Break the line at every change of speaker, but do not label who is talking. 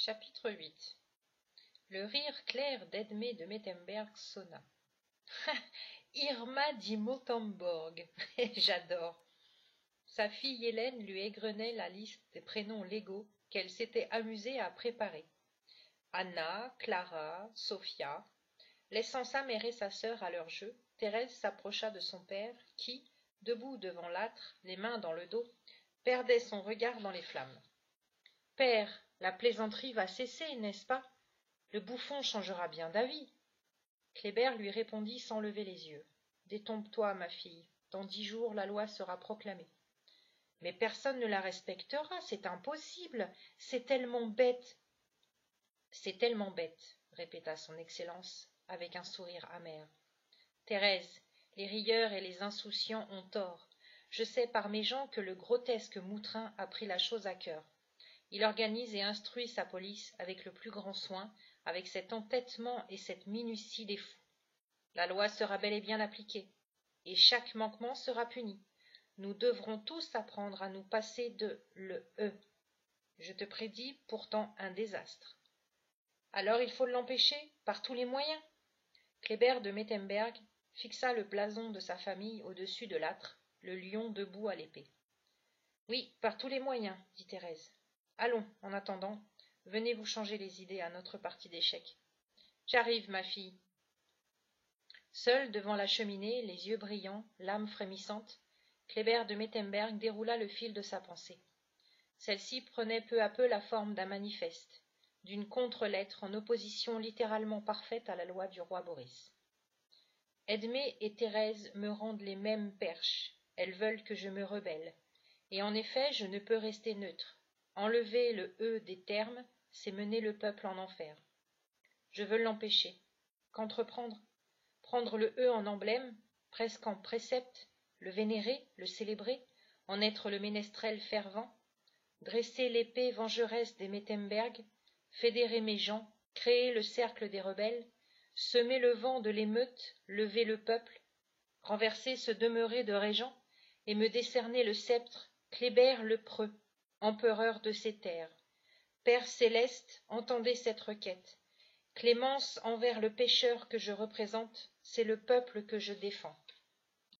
Chapitre 8. Le rire clair d'Edmé de Mettemberg sonna. « Irma dit Mottemborg, j'adore !» Sa fille Hélène lui égrenait la liste des prénoms légaux qu'elle s'était amusée à préparer. Anna, Clara, Sophia. Laissant sa mère et sa sœur à leur jeu, Thérèse s'approcha de son père qui, debout devant l'âtre, les mains dans le dos, perdait son regard dans les flammes. « Père, la plaisanterie va cesser, n'est-ce pas? Le bouffon changera bien d'avis. » Kléber lui répondit sans lever les yeux. « Détrompe-toi, ma fille, dans 10 jours la loi sera proclamée. »« Mais personne ne la respectera, c'est impossible, c'est tellement bête. »« C'est tellement bête, » répéta son Excellence avec un sourire amer. « Thérèse, les rieurs et les insouciants ont tort. Je sais par mes gens que le grotesque Moutrin a pris la chose à cœur. Il organise et instruit sa police avec le plus grand soin, avec cet entêtement et cette minutie des fous. La loi sera bel et bien appliquée, et chaque manquement sera puni. Nous devrons tous apprendre à nous passer de le « e ». Je te prédis pourtant un désastre. Alors il faut l'empêcher, par tous les moyens. Kléber de Mettemberg fixa le blason de sa famille au-dessus de l'âtre, le lion debout à l'épée. Oui, par tous les moyens, dit Thérèse. Allons, en attendant, venez vous changer les idées à notre partie d'échecs. J'arrive, ma fille. Seul devant la cheminée, les yeux brillants, l'âme frémissante, Kléber de Mettemberg déroula le fil de sa pensée. Celle-ci prenait peu à peu la forme d'un manifeste, d'une contre-lettre en opposition littéralement parfaite à la loi du roi Boris. Edmé et Thérèse me rendent les mêmes perches, elles veulent que je me rebelle, et en effet je ne peux rester neutre. Enlever le « e » des termes, c'est mener le peuple en enfer. Je veux l'empêcher. Qu'entreprendre? Prendre le « e » en emblème, presque en précepte, le vénérer, le célébrer, en être le ménestrel fervent, dresser l'épée vengeresse des Mettemberg, fédérer mes gens, créer le cercle des rebelles, semer le vent de l'émeute, lever le peuple, renverser ce demeuré de régent, et me décerner le sceptre, Kléber le preux, empereur de ces terres. Père céleste, entendez cette requête. Clémence envers le pécheur que je représente, c'est le peuple que je défends.